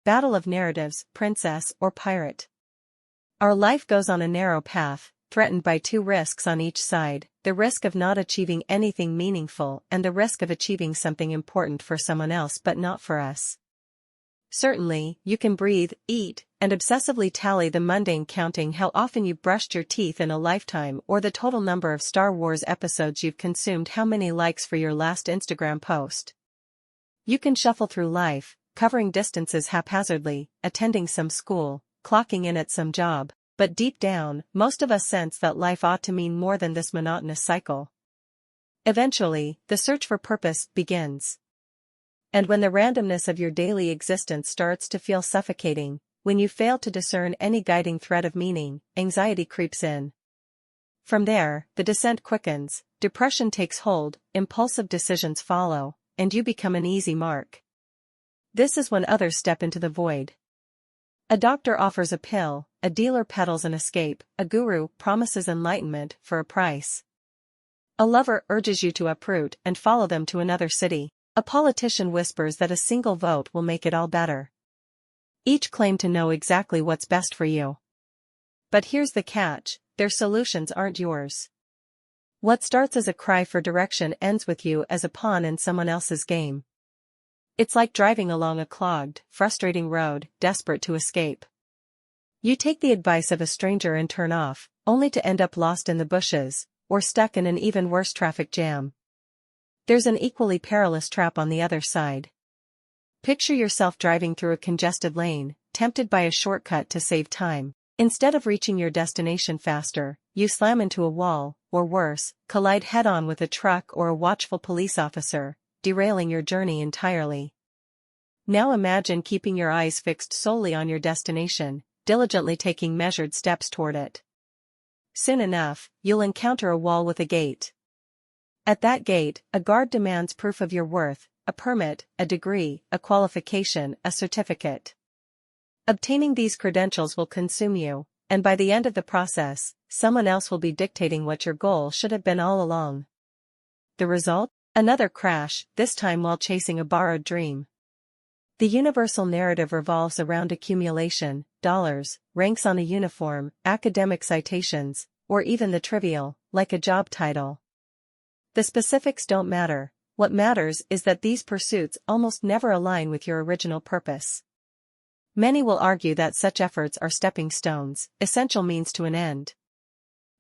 battle of narratives, princess or pirate. Our life goes on a narrow path, threatened by two risks on each side, the risk of not achieving anything meaningful and the risk of achieving something important for someone else but not for us. Certainly, you can breathe, eat, and obsessively tally the mundane, counting how often you've brushed your teeth in a lifetime or the total number of Star Wars episodes you've consumed, how many likes for your last Instagram post. You can shuffle through life, covering distances haphazardly, attending some school, clocking in at some job, but deep down, most of us sense that life ought to mean more than this monotonous cycle. Eventually, the search for purpose begins. And when the randomness of your daily existence starts to feel suffocating, when you fail to discern any guiding thread of meaning, anxiety creeps in. From there, the descent quickens, depression takes hold, impulsive decisions follow, and you become an easy mark. This is when others step into the void. A doctor offers a pill, a dealer peddles an escape, a guru promises enlightenment for a price. A lover urges you to uproot and follow them to another city. A politician whispers that a single vote will make it all better. Each claim to know exactly what's best for you. But here's the catch, their solutions aren't yours. What starts as a cry for direction ends with you as a pawn in someone else's game. It's like driving along a clogged, frustrating road, desperate to escape. You take the advice of a stranger and turn off, only to end up lost in the bushes, or stuck in an even worse traffic jam. There's an equally perilous trap on the other side. Picture yourself driving through a congested lane, tempted by a shortcut to save time. Instead of reaching your destination faster, you slam into a wall, or worse, collide head-on with a truck or a watchful police officer, derailing your journey entirely. Now imagine keeping your eyes fixed solely on your destination, diligently taking measured steps toward it. Soon enough, you'll encounter a wall with a gate. At that gate, a guard demands proof of your worth, a permit, a degree, a qualification, a certificate. Obtaining these credentials will consume you, and by the end of the process, someone else will be dictating what your goal should have been all along. The result? Another crash, this time while chasing a borrowed dream. The universal narrative revolves around accumulation, dollars, ranks on a uniform, academic citations, or even the trivial, like a job title. The specifics don't matter, what matters is that these pursuits almost never align with your original purpose. Many will argue that such efforts are stepping stones, essential means to an end.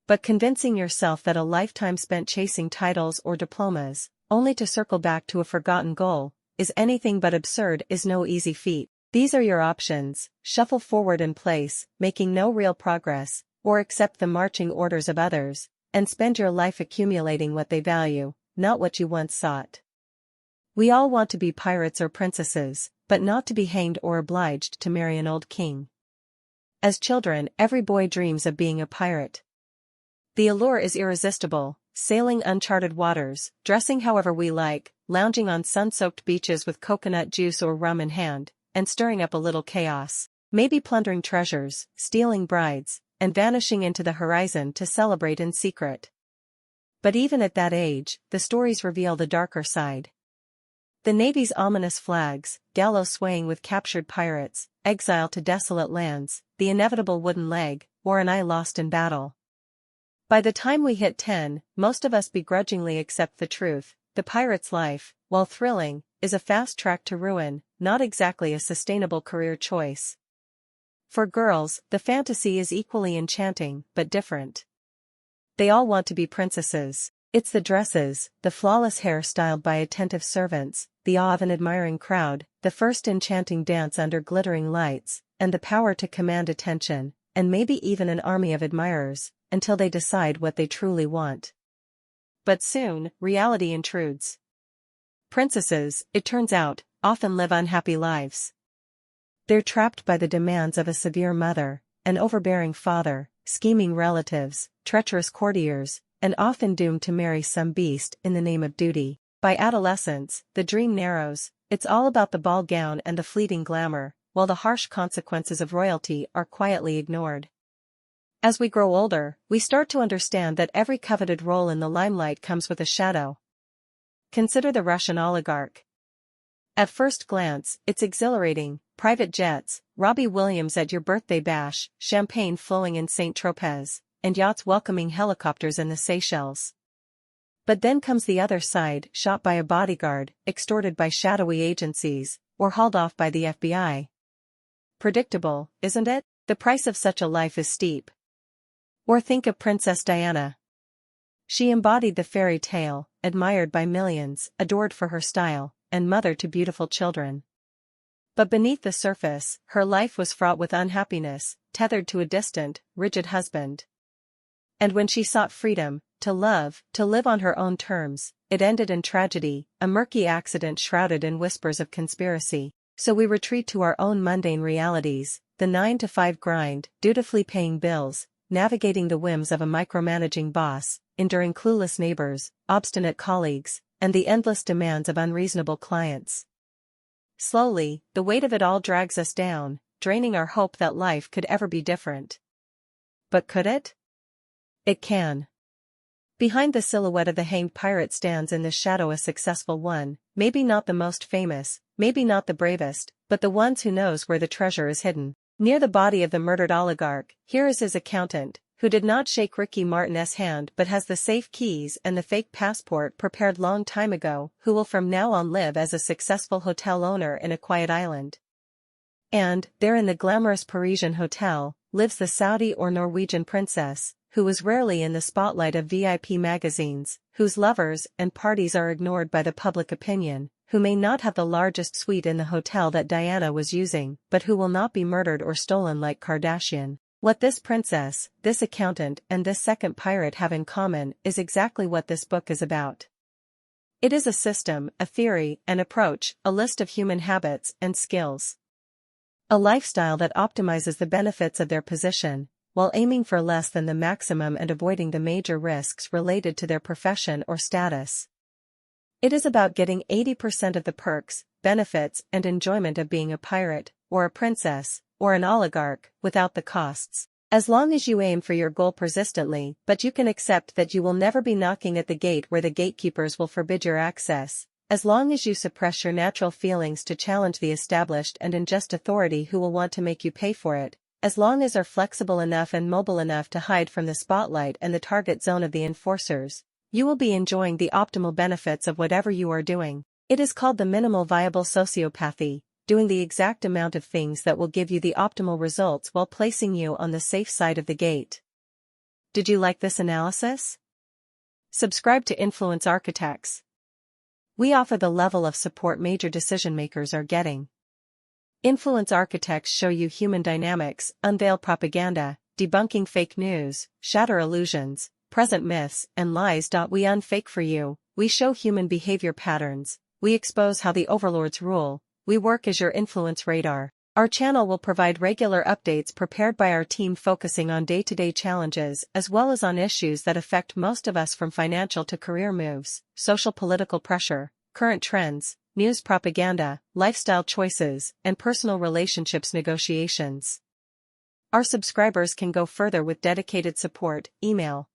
But convincing yourself that a lifetime spent chasing titles or diplomas, only to circle back to a forgotten goal, is anything but absurd is no easy feat. These are your options: shuffle forward in place, making no real progress, or accept the marching orders of others, and spend your life accumulating what they value, not what you once sought. We all want to be pirates or princesses, but not to be hanged or obliged to marry an old king. As children, every boy dreams of being a pirate. The allure is irresistible, sailing uncharted waters, dressing however we like, lounging on sun-soaked beaches with coconut juice or rum in hand, and stirring up a little chaos, maybe plundering treasures, stealing brides, and vanishing into the horizon to celebrate in secret. But even at that age, the stories reveal the darker side. The Navy's ominous flags, gallows swaying with captured pirates, exile to desolate lands, the inevitable wooden leg, or an eye lost in battle. By the time we hit 10, most of us begrudgingly accept the truth: the pirate's life, while thrilling, is a fast track to ruin, not exactly a sustainable career choice. For girls, the fantasy is equally enchanting, but different. They all want to be princesses. It's the dresses, the flawless hair styled by attentive servants, the awe of an admiring crowd, the first enchanting dance under glittering lights, and the power to command attention, and maybe even an army of admirers, until they decide what they truly want. But soon, reality intrudes. Princesses, it turns out, often live unhappy lives. They're trapped by the demands of a severe mother, an overbearing father, scheming relatives, treacherous courtiers, and often doomed to marry some beast in the name of duty. By adolescence, the dream narrows, it's all about the ball gown and the fleeting glamour, while the harsh consequences of royalty are quietly ignored. As we grow older, we start to understand that every coveted role in the limelight comes with a shadow. Consider the Russian oligarch. At first glance, it's exhilarating: private jets, Robbie Williams at your birthday bash, champagne flowing in St. Tropez, and yachts welcoming helicopters in the Seychelles. But then comes the other side: shot by a bodyguard, extorted by shadowy agencies, or hauled off by the FBI. Predictable, isn't it? The price of such a life is steep. Or think of Princess Diana. She embodied the fairy tale, admired by millions, adored for her style, and mother to beautiful children. But beneath the surface, her life was fraught with unhappiness, tethered to a distant, rigid husband. And when she sought freedom, to live on her own terms, it ended in tragedy, a murky accident shrouded in whispers of conspiracy. So we retreat to our own mundane realities: the 9-to-5 grind, dutifully paying bills, navigating the whims of a micromanaging boss, enduring clueless neighbors, obstinate colleagues, and the endless demands of unreasonable clients. Slowly, the weight of it all drags us down, draining our hope that life could ever be different. But could it? It can. Behind the silhouette of the hanged pirate stands in the shadow a successful one, maybe not the most famous, maybe not the bravest, but the one who knows where the treasure is hidden. Near the body of the murdered oligarch, here is his accountant, who did not shake Ricky Martin's hand but has the safe keys and the fake passport prepared long time ago, who will from now on live as a successful hotel owner in a quiet island. And, there in the glamorous Parisian hotel, lives the Saudi or Norwegian princess, who is rarely in the spotlight of VIP magazines, whose lovers and parties are ignored by the public opinion, who may not have the largest suite in the hotel that Diana was using, but who will not be murdered or stolen like Kardashian. What this princess, this accountant, and this second pirate have in common is exactly what this book is about. It is a system, a theory, an approach, a list of human habits and skills. A lifestyle that optimizes the benefits of their position, while aiming for less than the maximum and avoiding the major risks related to their profession or status. It is about getting 80% of the perks, benefits, and enjoyment of being a pirate, or a princess, or an oligarch, without the costs. As long as you aim for your goal persistently, but you can accept that you will never be knocking at the gate where the gatekeepers will forbid your access. As long as you suppress your natural feelings to challenge the established and unjust authority who will want to make you pay for it. As long as are flexible enough and mobile enough to hide from the spotlight and the target zone of the enforcers, you will be enjoying the optimal benefits of whatever you are doing. It is called the minimal viable sociopathy, doing the exact amount of things that will give you the optimal results while placing you on the safe side of the gate. Did you like this analysis? Subscribe to Influence Architects. We offer the level of support major decision makers are getting. Influence Architects show you human dynamics, unveil propaganda, debunking fake news, shatter illusions, present myths and lies. We unfake for you, we show human behavior patterns, we expose how the overlords rule, we work as your influence radar. Our channel will provide regular updates prepared by our team focusing on day-to-day challenges as well as on issues that affect most of us, from financial to career moves, social political pressure, current trends, news propaganda, lifestyle choices, and personal relationships negotiations. Our subscribers can go further with dedicated support. Email